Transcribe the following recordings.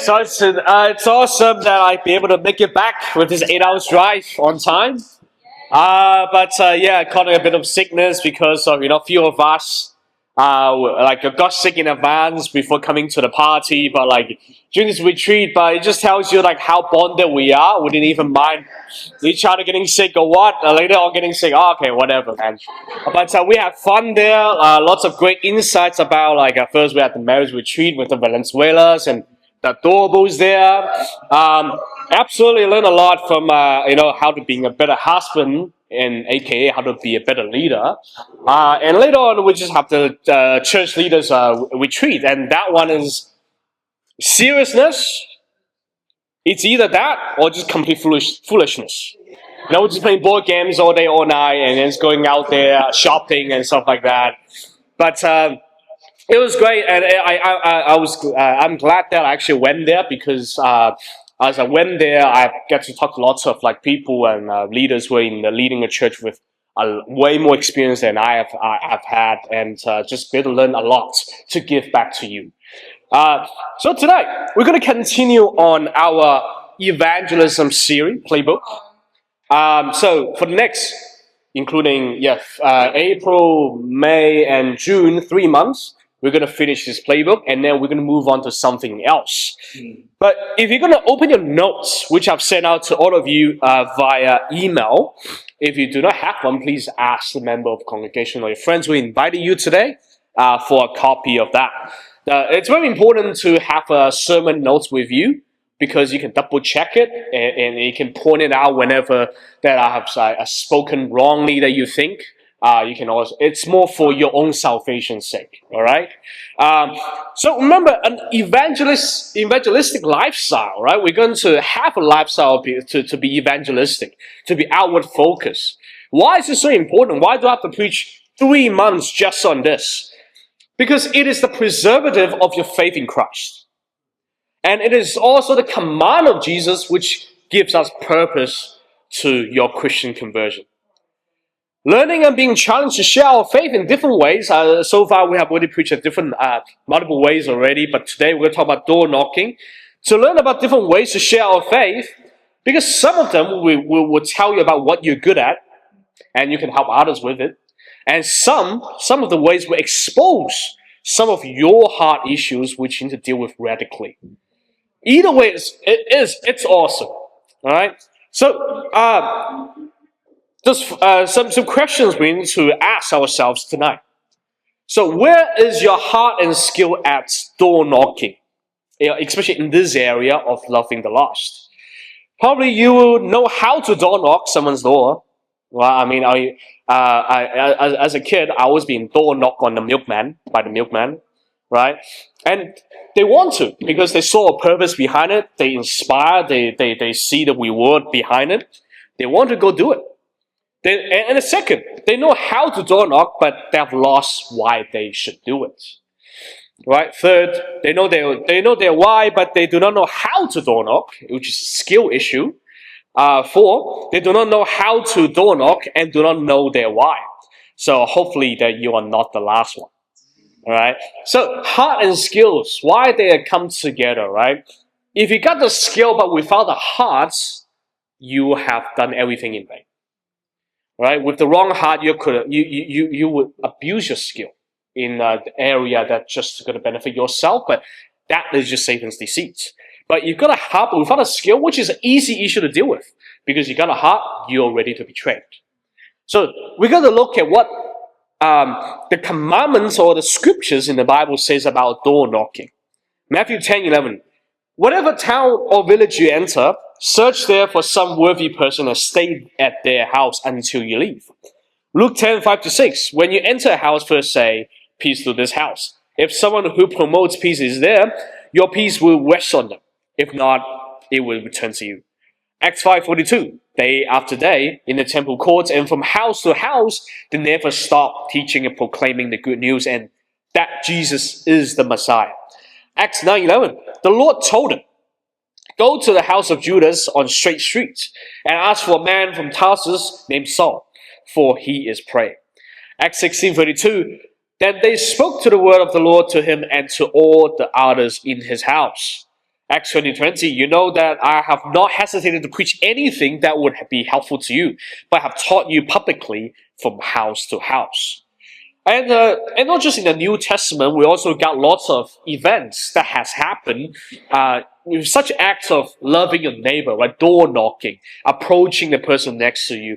So it's awesome that I be able to make it back with this 8 hours drive on time. But yeah, I caught a bit of sickness because of few of us got sick in advance before coming to the party. But like during this retreat, but it just tells you like how bonded we are. We didn't even mind each other getting sick or what. Later on, getting sick. Oh, okay, whatever, man. But we had fun there. Lots of great insights about first we had the marriage retreat with the Venezuelans and the doorbells there. Absolutely learned a lot from how to being a better husband and aka how to be a better leader. And later on we just have the church leaders retreat, and that one is seriousness. It's either that or just complete foolishness. We're just playing board games all day, all night, and then just going out there shopping and stuff like that. But it was great, and I'm glad that I actually went there because as I went there, I get to talk to lots of people and leaders who are in leading a church with way more experience than I've had, and just be able to learn a lot to give back to you. So tonight we're going to continue on our evangelism series playbook. So for the next, including April, May, and June, 3 months. We're going to finish this playbook, and then we're going to move on to something else. But if you're going to open your notes, which I've sent out to all of you via email, if you do not have one, please ask the member of the congregation or your friends who invited you today for a copy of that. It's very important to have a sermon notes with you because you can double check it and you can point it out whenever that I have spoken wrongly that you think. You can also, it's more for your own salvation's sake, all right? So remember, an evangelistic lifestyle, right? We're going to have a lifestyle to be evangelistic, to be outward focused. Why is this so important? Why do I have to preach 3 months just on this? Because it is the preservative of your faith in Christ. And it is also the command of Jesus which gives us purpose to your Christian conversion. Learning and being challenged to share our faith in different ways. So far, we have already preached in different, multiple ways already, but today we're going to talk about door knocking. To learn about different ways to share our faith, because some of them will tell you about what you're good at, and you can help others with it. And some of the ways will expose some of your heart issues which you need to deal with radically. Either way, it's awesome. All right? So, just some questions we need to ask ourselves tonight. So where is your heart and skill at door knocking? Especially in this area of loving the lost. Probably you will know how to door knock someone's door. Well, I mean, as a kid, I was being door knocked on by the milkman, right? And they want to because they saw a purpose behind it. They inspire. They see the reward behind it. They want to go do it. And a second, they know how to door knock, but they have lost why they should do it. Right? Third, they know their why, but they do not know how to door knock, which is a skill issue. Four, they do not know how to door knock and do not know their why. So hopefully that you are not the last one. All right? So heart and skills, why they come together, right? If you got the skill but without the hearts, you have done everything in vain. Right, with the wrong heart, you would abuse your skill in the area that's just going to benefit yourself, but that is just Satan's deceit. But you've got a heart, but without a skill, which is an easy issue to deal with, because you got a heart, you're ready to be trained. So we're going to look at what the commandments or the scriptures in the Bible says about door knocking. Matthew 10:11. Whatever town or village you enter, search there for some worthy person and stay at their house until you leave. Luke 10:5-6. When you enter a house, first say, peace to this house. If someone who promotes peace is there, your peace will rest on them. If not, it will return to you. Acts 5:42. Day after day, in the temple courts and from house to house, they never stopped teaching and proclaiming the good news and that Jesus is the Messiah. Acts 9:11. The Lord told him, go to the house of Judas on Straight Street and ask for a man from Tarsus named Saul, for he is praying. Acts 16:32. Then they spoke to the word of the Lord to him and to all the others in his house. Acts 20:20, you know that I have not hesitated to preach anything that would be helpful to you, but have taught you publicly from house to house. And not just in the New Testament, we also got lots of events that has happened with such acts of loving your neighbor, like door knocking, approaching the person next to you.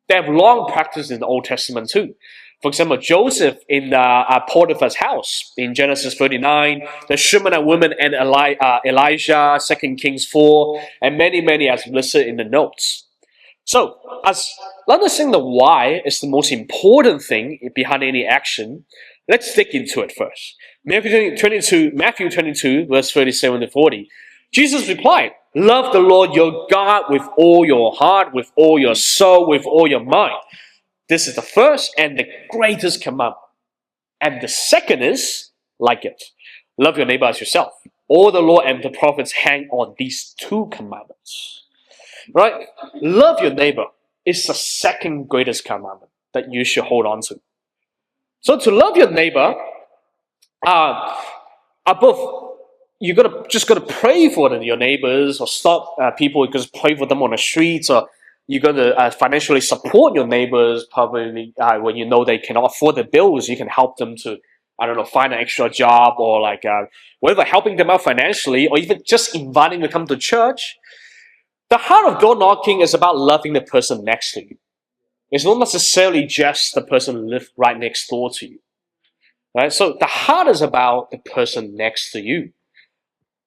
They have long practice in the Old Testament too. For example, Joseph in Potiphar's house in Genesis 39, the Shunammite woman and Elijah, 2 Kings 4, and many, many as listed in the notes. So, as understanding the why is the most important thing behind any action, let's dig into it first. Matthew 22, verse 37 to 40. Jesus replied, love the Lord your God with all your heart, with all your soul, with all your mind. This is the first and the greatest commandment. And the second is like it. Love your neighbor as yourself. All the law and the prophets hang on these two commandments. Right? Love your neighbor is the second greatest commandment that you should hold on to. So to love your neighbor, above, you're just gonna pray for your neighbors, or stop people because pray for them on the streets, or you're gonna financially support your neighbors. Probably when you know they cannot afford the bills, you can help them to, I don't know, find an extra job, or like whether helping them out financially, or even just inviting them to come to church. The heart of door knocking is about loving the person next to you. It's not necessarily just the person who lives right next door to you. Right? So the heart is about the person next to you.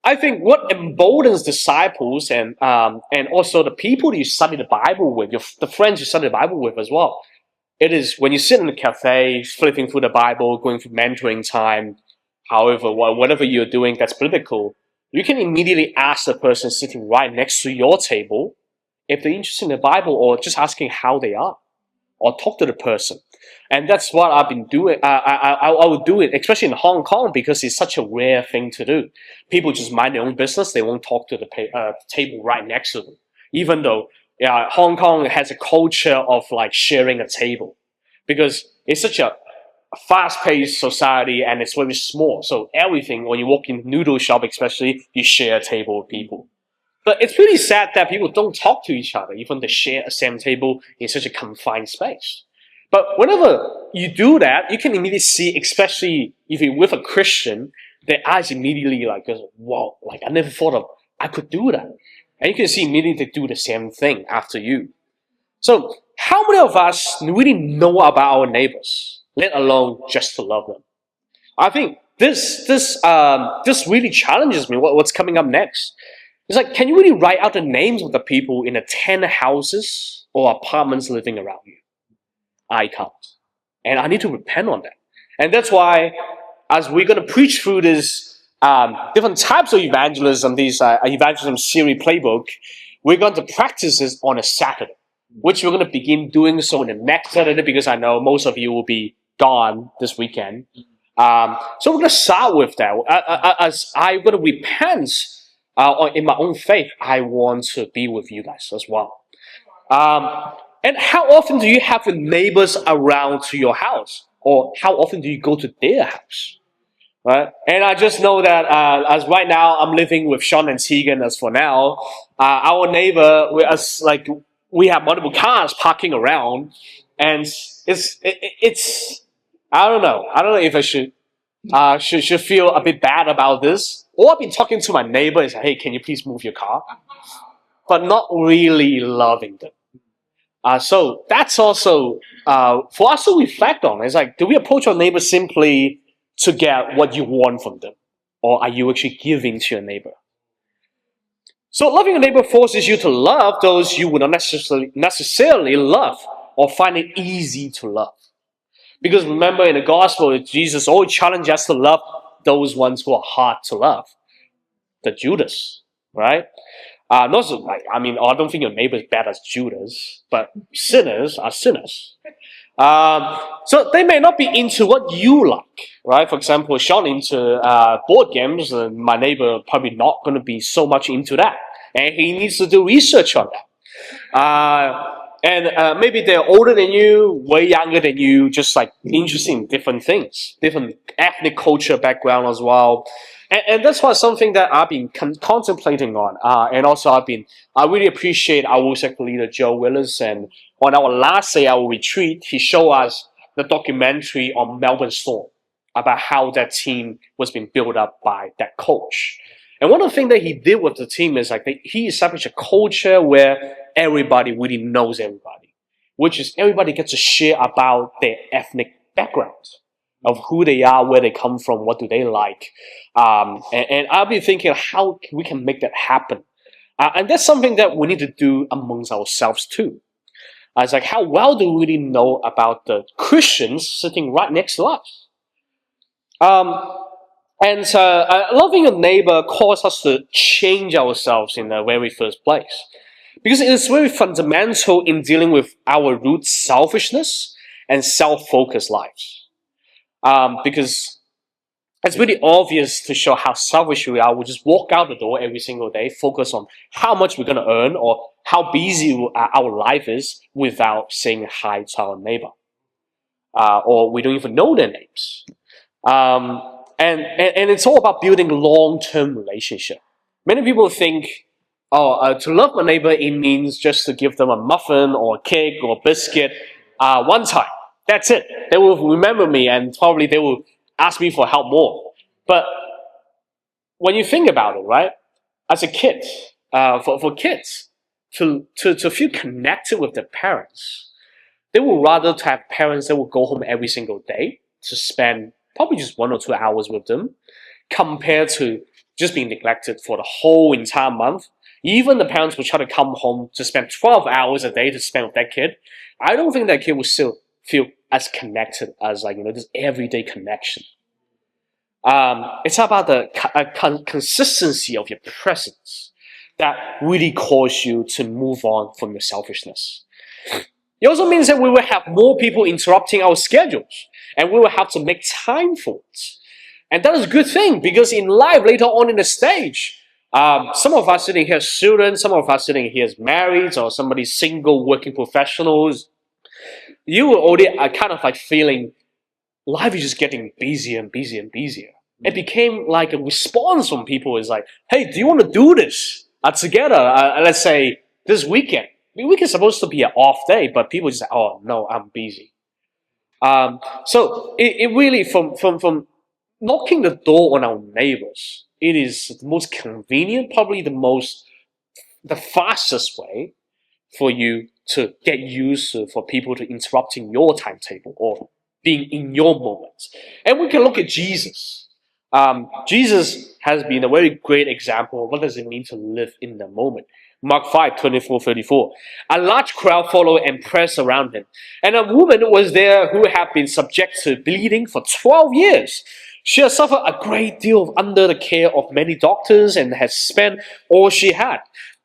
I think what emboldens disciples and also the people you study the Bible with, the friends you study the Bible with as well, it is when you sit in the cafe, flipping through the Bible, going through mentoring time, however, whatever you're doing that's biblical, you can immediately ask the person sitting right next to your table if they're interested in the Bible, or just asking how they are, or talk to the person. And that's what I've been doing. I would do it, especially in Hong Kong, because it's such a rare thing to do. People just mind their own business. They won't talk to the table right next to them. Even though Hong Kong has a culture of like sharing a table, because it's such a fast-paced society and it's very small. So everything, when you walk in noodle shop especially, you share a table with people. But it's pretty sad that people don't talk to each other, even they share a same table in such a confined space. But whenever you do that, you can immediately see, especially if you're with a Christian, their eyes immediately like goes, wow, like I never thought of I could do that. And you can see immediately they do the same thing after you. So how many of us really know about our neighbors, let alone just to love them? I think this really challenges me. What's coming up next? It's like, can you really write out the names of the people in the 10 houses or apartments living around you? I can't. And I need to repent on that. And that's why, as we're going to preach through this different types of evangelism, these evangelism series playbook, we're going to practice this on a Saturday, which we're going to begin doing so in the next Saturday, because I know most of you will be gone this weekend. So we're going to start with that. As I'm going to repent in my own faith, I want to be with you guys as well. And how often do you have your neighbors around to your house? Or how often do you go to their house? Right? And I just know that as right now I'm living with Sean and Tegan as for now, our neighbor, we have multiple cars parking around, and it's I don't know if I should feel a bit bad about this, or I've been talking to my neighbor and say, hey, can you please move your car? But not really loving them. So that's also for us to reflect on. It's like, do we approach our neighbor simply to get what you want from them? Or are you actually giving to your neighbor? So loving your neighbor forces you to love those you would not necessarily love or find it easy to love. Because remember, in the gospel, Jesus always challenges us to love those ones who are hard to love. The Judas, right? I don't think your neighbor is bad as Judas, but sinners are sinners. So they may not be into what you like, right? For example, Sean into board games, and my neighbor probably not going to be so much into that, and he needs to do research on that. And maybe they're older than you, way younger than you, just like interested in different things, different ethnic culture background as well. And that's why something that I've been contemplating on. And also I really appreciate our worship leader, Joe Willis. And on our last day, our retreat, he showed us the documentary on Melbourne Storm about how that team was being built up by that coach. And one of the things that he did with the team is like he established a culture where everybody really knows everybody, which is everybody gets to share about their ethnic backgrounds of who they are, where they come from, what do they like. And I'll be thinking how we can make that happen. And that's something that we need to do amongst ourselves too. It's like, how well do we really know about the Christians sitting right next to us? And loving a neighbor causes us to change ourselves in the very first place. Because it is very fundamental in dealing with our root selfishness and self-focused lives. Because it's really obvious to show how selfish we are. We just walk out the door every single day, focus on how much we're going to earn or how busy our life is without saying hi to our neighbor. Or we don't even know their names. And it's all about building long-term relationship. Many people think, to love my neighbor, it means just to give them a muffin or a cake or a biscuit one time. That's it. They will remember me and probably they will ask me for help more. But when you think about it, right, as a kid, for kids to feel connected with their parents, they would rather to have parents that will go home every single day to spend probably just 1 or 2 hours with them, compared to just being neglected for the whole entire month. Even the parents will try to come home to spend 12 hours a day to spend with that kid. I don't think that kid will still feel as connected as this everyday connection. It's about the consistency of your presence that really cause you to move on from your selfishness. It also means that we will have more people interrupting our schedules, and we will have to make time for it. And that is a good thing, because in life, later on in the stage, some of us sitting here as students, some of us sitting here as married, or somebody single working professionals, you will already kind of like feeling life is just getting busier and busier and busier. It became like a response from people is like, hey, do you want to do this together? Let's say this weekend. The weekend is supposed to be an off day, but people just say, oh, no, I'm busy. So it really, from knocking the door on our neighbors, it is the most convenient, probably the fastest way for you to get used to, for people to interrupting your timetable or being in your moment. And we can look at Jesus. Jesus has been a very great example of what does it mean to live in the moment. Mark 5:24-34. A large crowd followed and pressed around him. And a woman was there who had been subject to bleeding for 12 years. She had suffered a great deal under the care of many doctors and had spent all she had.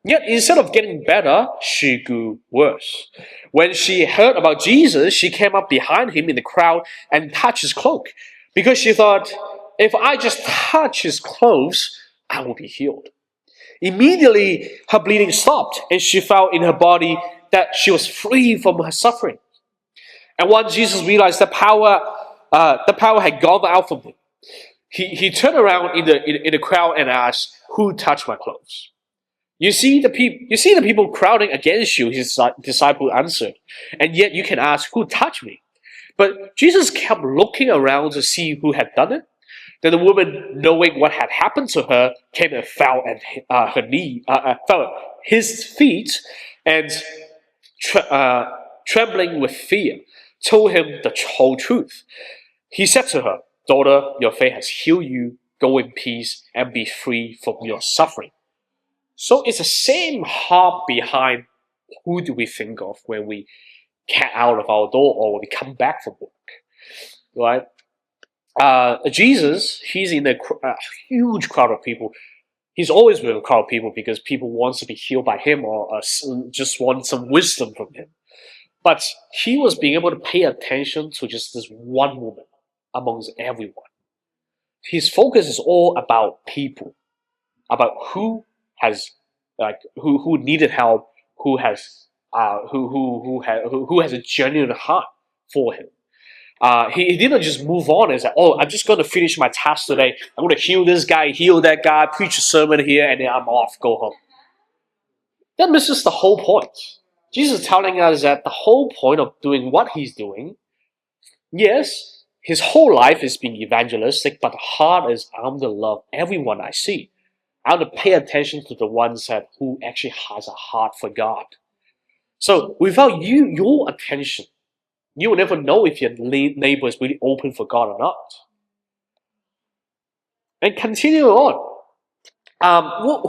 Yet instead of getting better, she grew worse. When she heard about Jesus, she came up behind him in the crowd and touched his cloak, because she thought, if I just touch his clothes, I will be healed. Immediately, her bleeding stopped, and she felt in her body that she was free from her suffering. And once Jesus realized the power had gone out from him, he turned around in the crowd and asked, "Who touched my clothes?" You see the people crowding against you, his disciple answered, and yet you can ask, "Who touched me?" But Jesus kept looking around to see who had done it. Then the woman, knowing what had happened to her, came and fell at fell at his feet, and trembling with fear, told him the whole truth. He said to her, "Daughter, your faith has healed you. Go in peace and be free from your suffering." So it's the same heart behind who do we think of when we get out of our door or when we come back from work, right? Jesus, he's in a huge crowd of people. He's always with a crowd of people because people want to be healed by him or just want some wisdom from him. But he was being able to pay attention to just this one woman amongst everyone. His focus is all about people, about who has who needed help, who has who has a genuine heart for him. He didn't just move on and say, "Oh, I'm just going to finish my task today. I'm going to heal this guy, heal that guy, preach a sermon here, and then I'm off, go home." That misses the whole point. Jesus is telling us that the whole point of doing what he's doing, yes, his whole life is being evangelistic, but the heart is, I want to love everyone I see. I want to pay attention to the ones who actually has a heart for God. So without your attention, you will never know if your neighbor is really open for God or not. And continue on.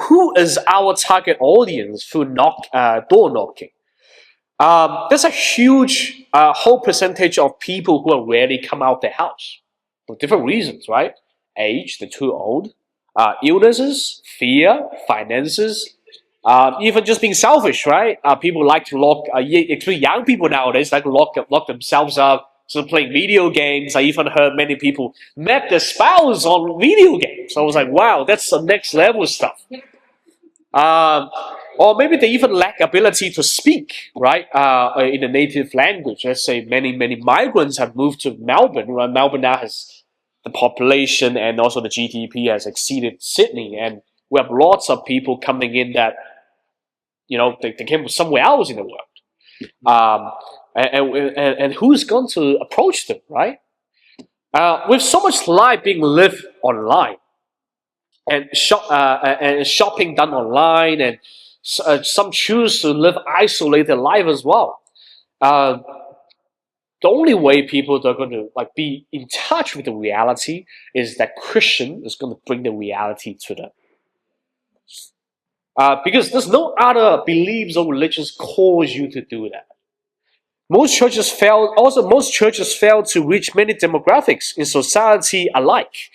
Who is our target audience through door knocking? There's a huge whole percentage of people who are rarely come out of their house for different reasons, right? Age, they're too old, illnesses, fear, finances, even just being selfish, right? People like to lock, especially young people nowadays, like to lock themselves up. So playing video games. I even heard many people met their spouse on video games. So I was like, wow, that's some next level stuff. Or maybe they even lack ability to speak, right, in a native language. Let's say many migrants have moved to Melbourne. Right? Melbourne now has the population and also the GDP has exceeded Sydney, and we have lots of people coming in that, they came from somewhere else in the world. And who's going to approach them, right? With so much life being lived online, and shopping done online, and some choose to live isolated life as well. The only way people are going to be in touch with the reality is that Christian is going to bring the reality to them. Because there's no other beliefs or religions cause you to do that. Most churches fail to reach many demographics in society alike.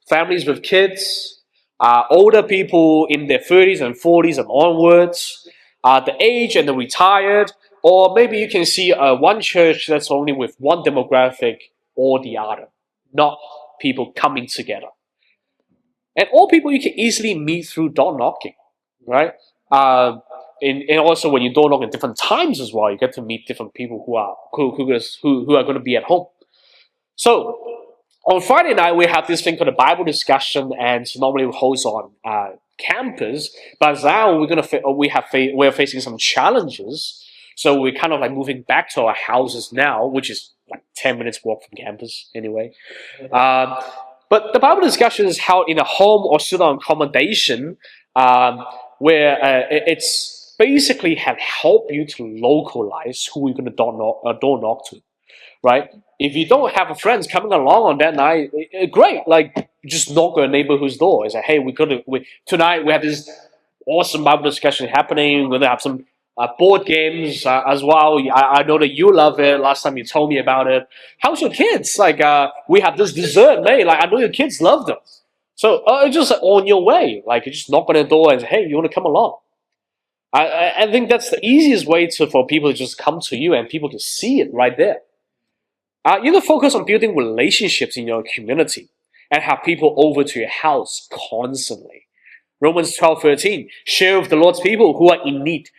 Families with kids, older people in their 30s and 40s and onwards, the aged and the retired, or maybe you can see one church that's only with one demographic or the other, not people coming together. And all people you can easily meet through door knocking, right? And also when you door knock at different times as well, you get to meet different people who are going to be at home. So on Friday night, we have this thing called a Bible discussion, and normally we host on campus. But now we're facing some challenges, so we're kind of moving back to our houses now, which is 10 minutes walk from campus anyway. But the Bible discussion is held in a home or student accommodation, where it's basically have helped you to localize who you're going to door knock to, right? If you don't have friends coming along on that night, great. Just knock on a neighborhood's door. It's hey, tonight we have this awesome Bible discussion happening. We're gonna have some board games as well. I know that you love it. Last time you told me about it. How's your kids? We have this dessert made. I know your kids love them. So just on your way. You just knock on the door and say, hey, you want to come along? I think that's the easiest way for people to just come to you and people can see it right there. You can focus on building relationships in your community and have people over to your house constantly. Romans 12:13, share with the Lord's people who are in need.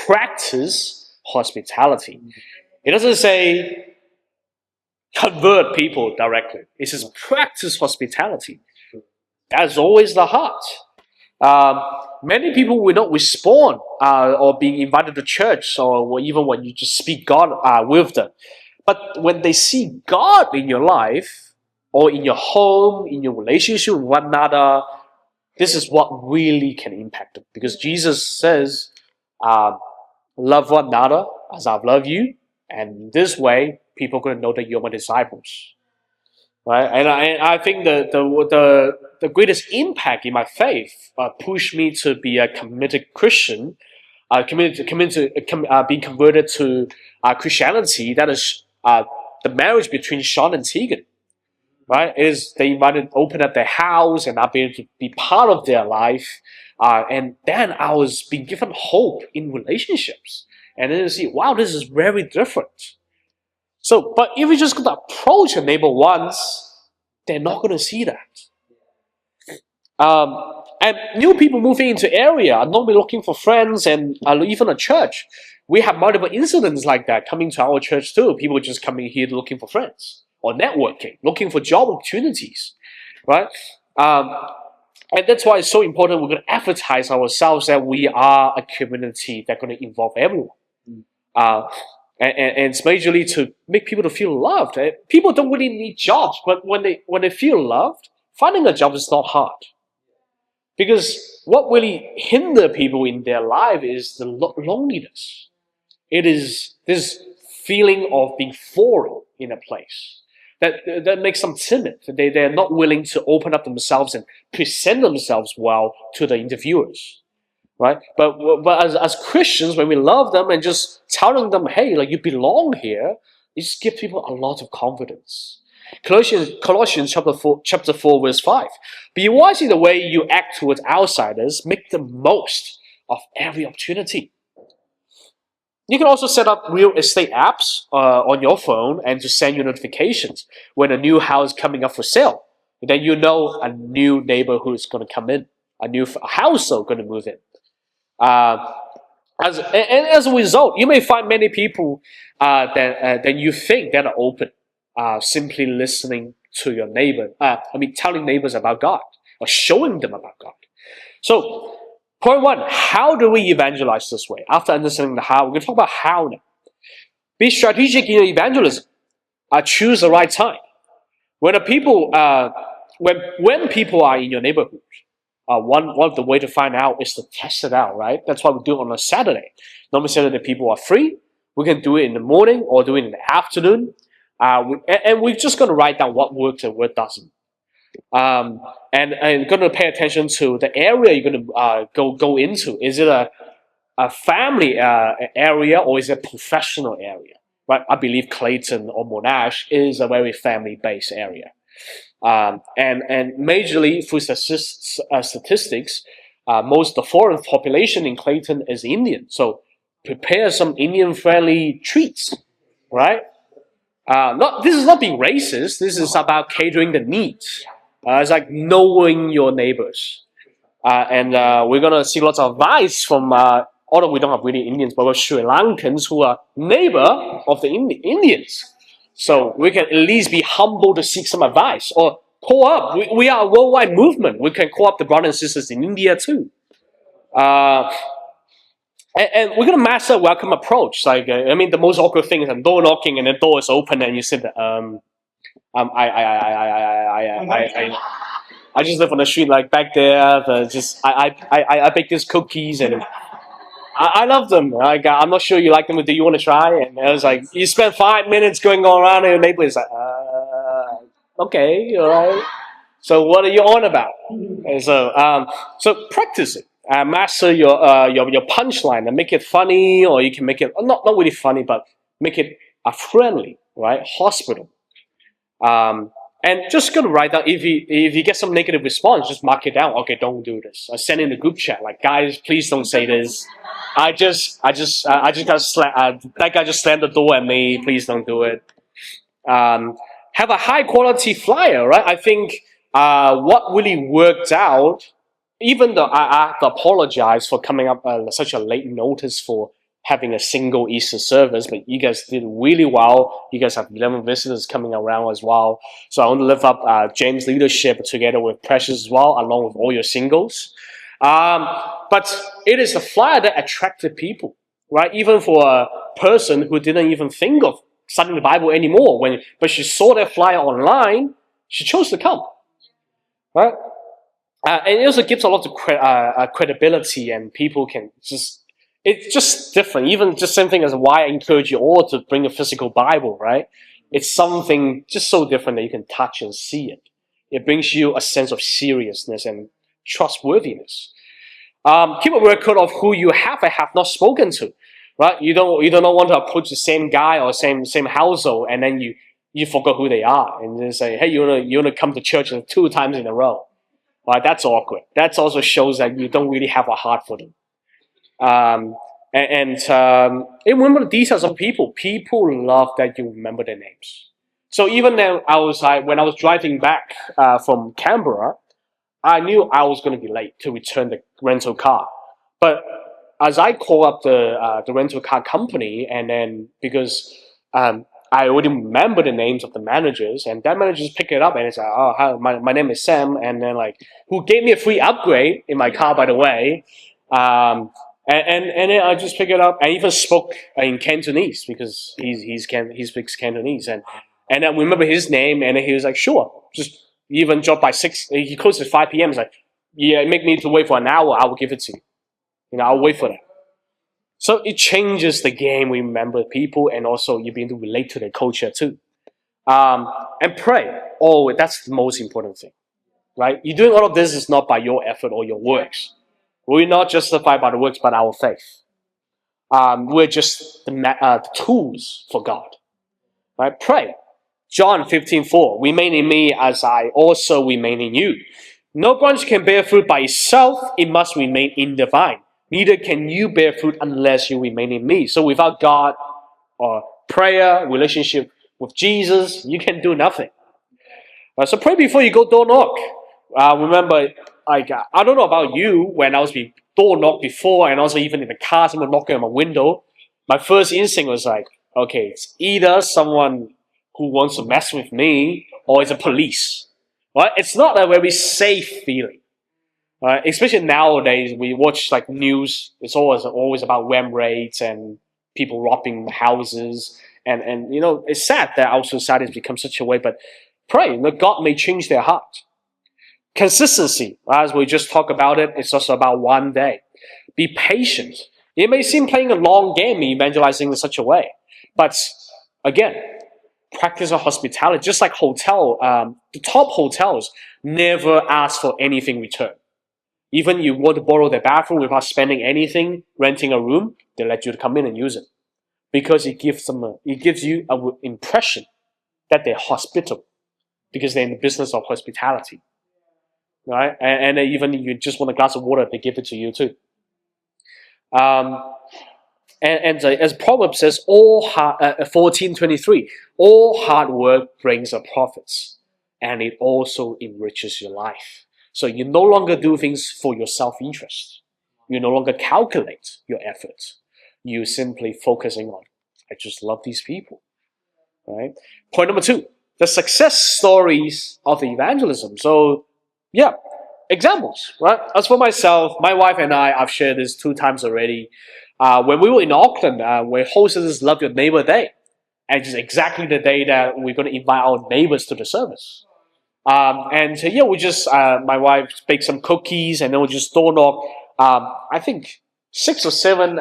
Practice hospitality. It doesn't say convert people directly. It says practice hospitality. That's always the heart. Many people will not respond or being invited to church or even when you just speak God with them. But when they see God in your life or in your home, in your relationship with one another, this is what really can impact them. Because Jesus says, love one another as I've loved you. And this way, people are going to know that you're my disciples. Right? And I think the greatest impact in my faith pushed me to be a committed Christian, being converted to Christianity. That is the marriage between Sean and Tegan. Right? They invited, open up their house, and I've been able to be part of their life. And then I was being given hope in relationships. And then you see, wow, this is very different. So, but if you just going to approach a neighbor once, they're not going to see that. And new people moving into area are normally looking for friends and even a church. We have multiple incidents like that coming to our church too. People just coming here looking for friends or networking, looking for job opportunities, right? Um, and that's why it's so important we're going to advertise ourselves that we are a community that's going to involve everyone. Uh, and it's majorly to make people to feel loved. People don't really need jobs, but when they feel loved, finding a job is not hard. Because what really hinder people in their life is the loneliness. It is this feeling of being foreign in a place that makes them timid. They're not willing to open up themselves and present themselves well to the interviewers, right? But as Christians, when we love them and just telling them, hey, like you belong here, it just gives people a lot of confidence. Colossians chapter 4 verse 5. Be wise in the way you act towards outsiders. Make the most of every opportunity. You can also set up real estate apps on your phone and to send you notifications when a new house is coming up for sale. And then you know a new neighborhood is going to come in, a new household going to move in. As a result, you may find many people that you think that are open, simply listening to your neighbor. Telling neighbors about God or showing them about God. So, point one: how do we evangelize this way? After understanding the how, we're going to talk about how now. Be strategic in your evangelism. Choose the right time. When people are in your neighborhood. One of the way to find out is to test it out, right? That's why we do it on a Saturday. Normally Saturday people are free. We can do it in the morning or do it in the afternoon. And we're just going to write down what works and what doesn't. And going to pay attention to the area you're going to go into. Is it a family area or is it a professional area? Right? I believe Clayton or Monash is a very family-based area. And majorly through statistics, most the foreign population in Clayton is Indian. So prepare some Indian-friendly treats, right? This is not being racist. This is about catering the needs. It's like knowing your neighbors. And we're gonna see lots of advice from although we don't have really Indians, but we're Sri Lankans who are neighbor of the Indians. So we can at least be humble to seek some advice or call up. We are a worldwide movement. We can call up the brothers and sisters in India too. And we're going to master welcome approach. Like, the most awkward thing is a door knocking and the door is open and you sit I just live on the street like back there. I bake these cookies and I love them. Like, I'm not sure you like them. Do you want to try? And I was like, you spend 5 minutes going around and your neighbor is like, okay, all right. So what are you on about? And so practice it. Master your punchline and make it funny, or you can make it not really funny, but make it friendly, right? Hospitable. And just gonna write down if you get some negative response, just mark it down. Okay, don't do this. I send in the group chat like, guys, please don't say this. I just got that guy just slammed the door at me. Please don't do it. Have a high quality flyer, right? I think what really worked out, even though I have to apologize for coming up such a late notice for having a single Easter service, but you guys did really well. You guys have 11 visitors coming around as well. So I want to lift up James' leadership together with Precious as well, along with all your singles. But it is a flyer that attracted people, right? Even for a person who didn't even think of studying the Bible anymore, but she saw that flyer online, she chose to come, right? And it also gives a lot of credibility, and people can it's just different. Even just same thing as why I encourage you all to bring a physical Bible, right? It's something just so different that you can touch and see it. It brings you a sense of seriousness and trustworthiness. Keep a record of who you have and have not spoken to, right? You don't want to approach the same guy or same household and then you forgot who they are and then say, hey, you wanna come to church 2 times in a row. Right? That's awkward. That also shows that you don't really have a heart for them. Remember the details of people. People love that you remember their names. So even then, when I was driving back from Canberra, I knew I was going to be late to return the rental car. But as I call up the rental car company, and then because I already remember the names of the managers, and that manager just picked it up and it's like, oh, hi, my name is Sam, and then like, who gave me a free upgrade in my car, by the way. And then I just picked it up. I even spoke in Cantonese because he speaks Cantonese, and I remember his name, and he was like, sure, just even drop by 6. He closed at 5 p.m. He's like, yeah, make me to wait for an hour. I will give it to you. I'll wait for that. So it changes the game. We remember people, and also you begin to relate to their culture too. And pray. Oh, that's the most important thing, right? You're doing all of this is not by your effort or your works. We're not justified by the works, but our faith. We're just the tools for God, right? Pray. John 15:4. Remain in me as I also remain in you. No branch can bear fruit by itself. It must remain in the vine. Neither can you bear fruit unless you remain in me. So without God or prayer, relationship with Jesus, you can do nothing. So pray before you go door knock. Remember, like I don't know about you, when I was being door knocked before, and also even in the car, someone knocking on my window, my first instinct was like, okay, it's either someone who wants to mess with me, or it's a police. Right? It's not a very safe feeling. Especially nowadays, we watch like news. It's always about ram raids and people robbing houses, and it's sad that our society has become such a way. But pray that God may change their heart. Consistency, as we just talked about it, it's also about one day. Be patient. It may seem playing a long game, evangelizing in such a way, but again, practice of hospitality. Just like the top hotels never ask for anything returned. Even you want to borrow their bathroom without spending anything, renting a room, they let you come in and use it, because it gives you an impression that they're hospitable, because they're in the business of hospitality, right? And even if you just want a glass of water, they give it to you too. As Proverbs says, 14:23, all hard work brings a profits, and it also enriches your life. So you no longer do things for your self-interest. You no longer calculate your efforts. You simply focusing on, I just love these people, right? Point number 2, the success stories of the evangelism. So, yeah, examples, right? As for myself, my wife and I've shared this 2 times already. When we were in Auckland, we hosted this Love Your Neighbor Day. And it's exactly the day that we're going to invite our neighbors to the service. We just, my wife baked some cookies, and then we just door knock, I think 6 or 7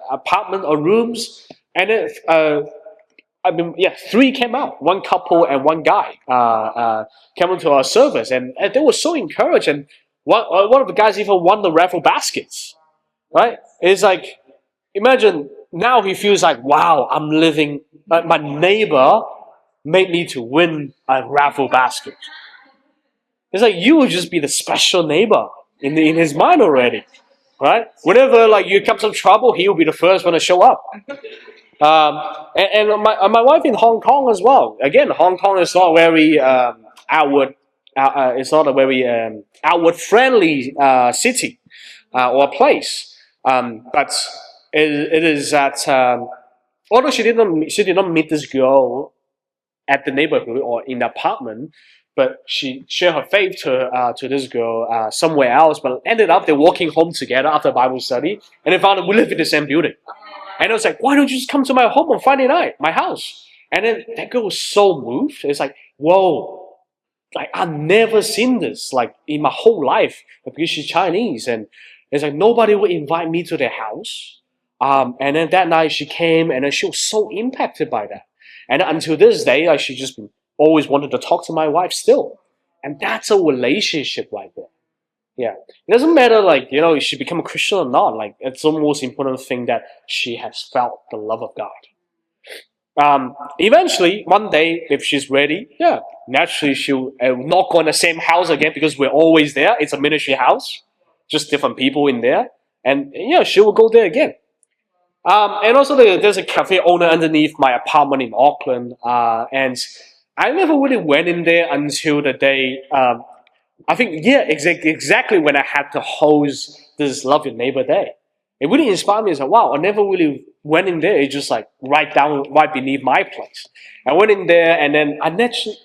apartment or rooms. And then, 3 came out. 1 couple and 1 guy came into our service, and they were so encouraged. And one of the guys even won the raffle baskets, right? It's like, imagine now he feels like, wow, I'm living, my neighbor made me to win a raffle basket. It's like you would just be the special neighbor in his mind already, right? Whenever like you come some trouble, he will be the first one to show up. And my wife in Hong Kong as well. Again, Hong Kong is not very outward. It's not a very outward friendly city or place. But it is that although she did not meet this girl at the neighborhood or in the apartment, but she shared her faith to this girl somewhere else. But ended up they're walking home together after Bible study, and they found that we live in the same building. And I was like, why don't you just come to my home on Friday night, my house? And then that girl was so moved. It's like, whoa, like I've never seen this like in my whole life, because she's Chinese, and it's like nobody would invite me to their house. And then that night she came, and then she was so impacted by that. And until this day, like she just always wanted to talk to my wife still. And that's a relationship right there. Yeah. It doesn't matter like, if she become a Christian or not. Like it's the most important thing that she has felt the love of God. Eventually, one day, if she's ready, naturally she'll knock on the same house again, because we're always there. It's a ministry house, just different people in there. And she will go there again. And also there's a cafe owner underneath my apartment in Auckland. And I never really went in there until the day I think, yeah, exactly when I had to host this Love Your Neighbor Day. It really inspired me. It's like, wow, I never really went in there. It's just like right beneath my place. I went in there, and then I naturally,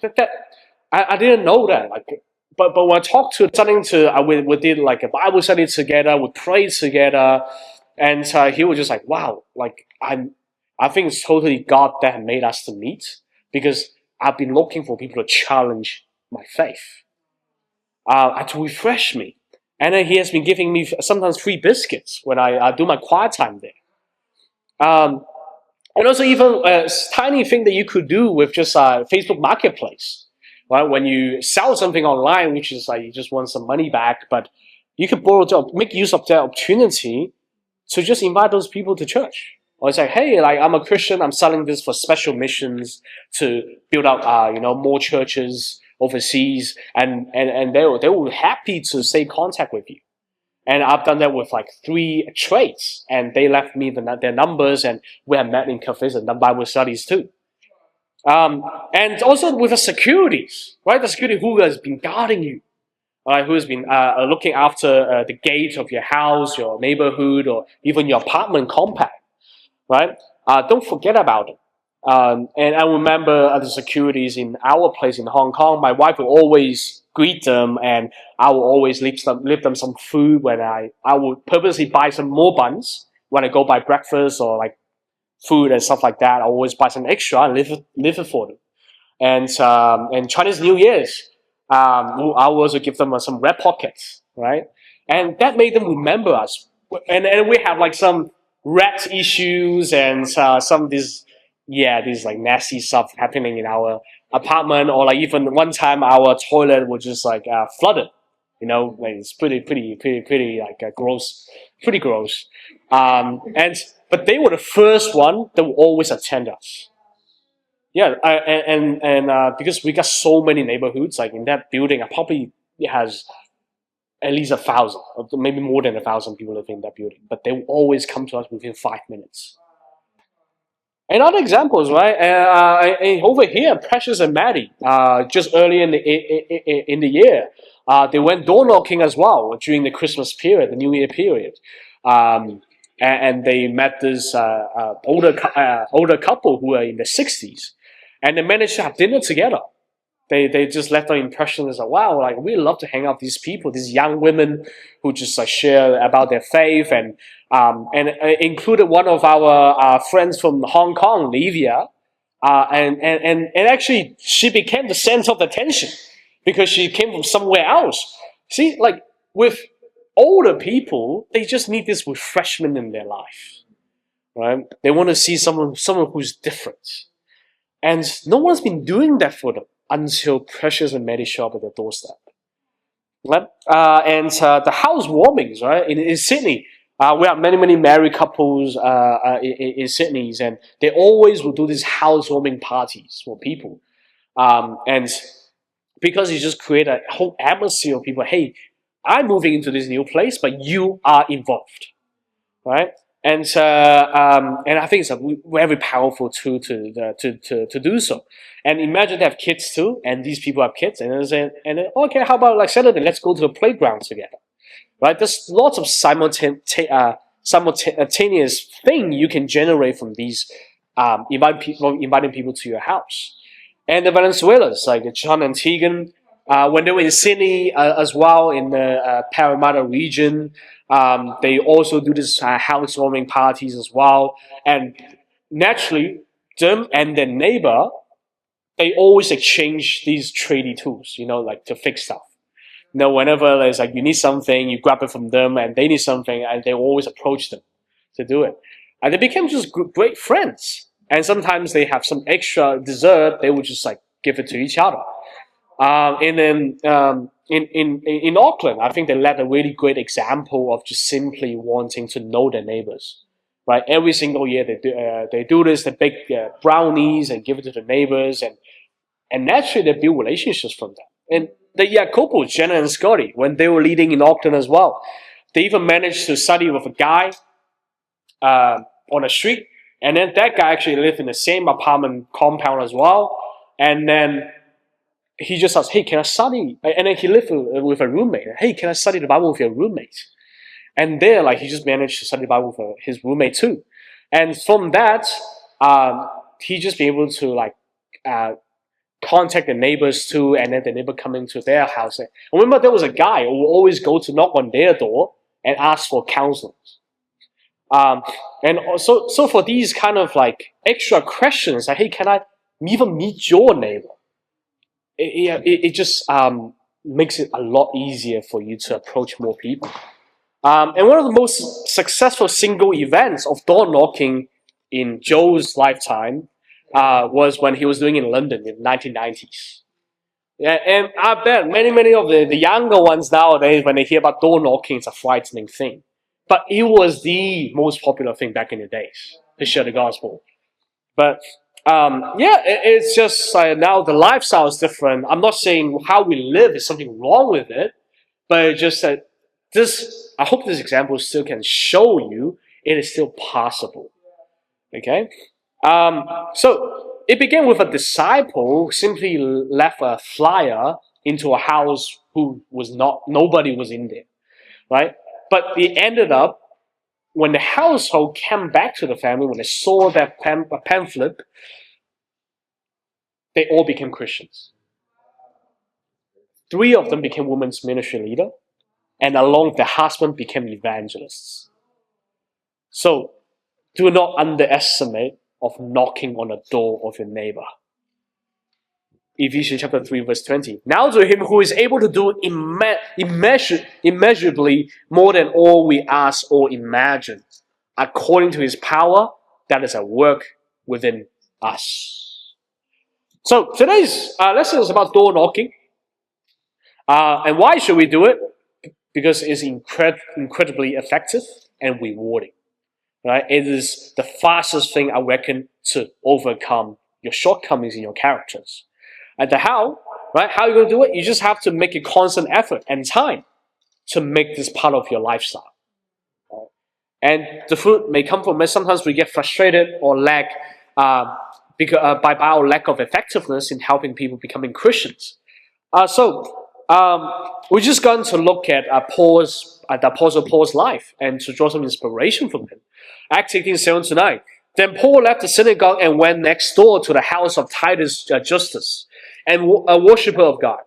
I didn't know that. Like, but when I talked to, starting to, we did like a Bible study together, we prayed together, and he was just like, wow, like I think it's totally God that made us to meet, because I've been looking for people to challenge my faith, to refresh me. And then he has been giving me sometimes free biscuits when I do my quiet time there. Um, and also even a tiny thing that you could do with just Facebook Marketplace, right? When you sell something online, which is like you just want some money back, but you could make use of that opportunity to just invite those people to church. Or it's like, hey, like I'm a Christian, I'm selling this for special missions to build up, more churches overseas, and they were happy to stay in contact with you. And I've done that with like 3 trades, and they left me their numbers, and we have met in cafes and done Bible studies too. And also with the securities, right? The security who has been guarding you, right? Who has been looking after the gate of your house, your neighborhood, or even your apartment compound, right? Don't forget about it. And I remember the securities in our place in Hong Kong. My wife will always greet them, and I will always leave them some food when I would purposely buy some more buns when I go buy breakfast or like food and stuff like that. I always buy some extra and leave it for them. And Chinese New Year's, I will also give them some red pockets, right? And that made them remember us. And we have like some rat issues and some these like nasty stuff happening in our apartment, or like even one time our toilet was just like flooded. Like it's pretty like gross, pretty gross. But they were the first one that would always attend us. Yeah, and because we got so many neighborhoods, like in that building, I probably it has at least 1,000, or maybe more than 1,000 people living in that building. But they will always come to us within 5 minutes. And other examples, right? Over here, Precious and Maddie, just early in the year, they went door knocking as well during the Christmas period, the New Year period, and they met this older couple who are in their 60s, and they managed to have dinner together. They just left an impression as like, wow, like we love to hang out with these people, these young women who just like share about their faith, and included one of our friends from Hong Kong, Livia, and actually she became the center of attention because she came from somewhere else. See, like with older people, they just need this refreshment in their life, right? They want to see someone who's different, and no one's been doing that for them until Precious and Maddie show up at their doorstep. Right? And the housewarmings, right, in Sydney, we have many married couples in Sydney, and they always will do these housewarming parties for people, and because it just create a whole atmosphere of people. Hey, I'm moving into this new place, but you are involved, right? And I think it's a very powerful tool to do so. And imagine they have kids too, and these people have kids, and then okay, how about like Saturday? Let's go to the playground together, right? There's lots of simultaneous thing you can generate from these inviting people to your house. And the Venezuelans, like John and Tegan, when they were in Sydney as well, in the Parramatta region, they also do this housewarming parties as well. And naturally, them and their neighbor, they always exchange these tradie tools, like to fix stuff. Whenever there's like you need something, you grab it from them, and they need something, and they always approach them to do it. And they became just great friends. And sometimes they have some extra dessert, they would just like give it to each other. And then in Auckland, I think they led a really great example of just simply wanting to know their neighbors. Right, every single year they do this. They bake brownies and give it to the neighbors, and naturally they build relationships from that. And the couple, Jenna and Scotty, when they were leading in Auckland as well, they even managed to study with a guy on the street, and then that guy actually lived in the same apartment compound as well. And then he just asked, "Hey, can I study?" And then he lived with a roommate. "Hey, can I study the Bible with your roommate?" And there, like, he just managed to study the Bible with his roommate too. And from that, he just be able to like contact the neighbors too, and then the neighbor coming to their house. I remember there was a guy who would always go to knock on their door and ask for counseling. And so for these kind of like extra questions, like, hey, can I even meet your neighbor? It just makes it a lot easier for you to approach more people. And one of the most successful single events of door knocking in Joe's lifetime was when he was doing it in London in the 1990s. Yeah, and I bet many of the younger ones nowadays, when they hear about door knocking, it's a frightening thing. But it was the most popular thing back in the days to share the gospel. But it's just now the lifestyle is different. I'm not saying how we live is something wrong with it, but it's just that I hope this example still can show you it is still possible. Okay? So it began with a disciple who simply left a flyer into a house nobody was in there. Right? But it ended up, when the household came back to the family, when they saw that pamphlet, they all became Christians. 3 of them became women's ministry leader, and along with the husband became evangelists. So do not underestimate of knocking on the door of your neighbor. Ephesians chapter 3 verse 20. Now to him who is able to do immeasurably more than all we ask or imagine, according to his power that is at work within us. So today's lesson is about door knocking. And why should we do it? Because it's incredibly effective and rewarding. Right? It is the fastest thing, I reckon, to overcome your shortcomings in your characters. And the how, right? How are you going to do it? You just have to make a constant effort and time to make this part of your lifestyle. Right? And the fruit may come from it. Sometimes we get frustrated or lack by our lack of effectiveness in helping people becoming Christians. So we're just going to look at the Apostle Paul's life and to draw some inspiration from him. Acts 18:7-9. Then Paul left the synagogue and went next door to the house of Titus Justus, and a worshipper of God.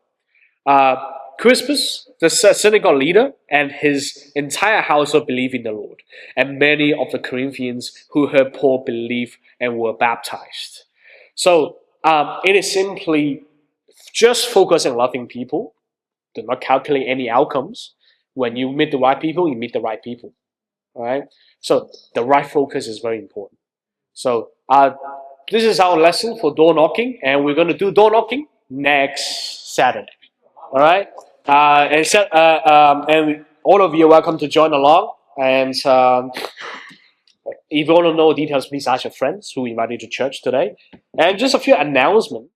Crispus, the synagogue leader, and his entire household believed in the Lord. And many of the Corinthians who heard Paul believed and were baptized. So it is simply just focus on loving people. Do not calculate any outcomes. When you meet the right people, you meet the right people. All right? So the right focus is very important. So this is our lesson for door knocking, and we're going to do door knocking next Saturday. All right? And all of you are welcome to join along. And if you want to know details, please ask your friends who invited you to church today. And just a few announcements.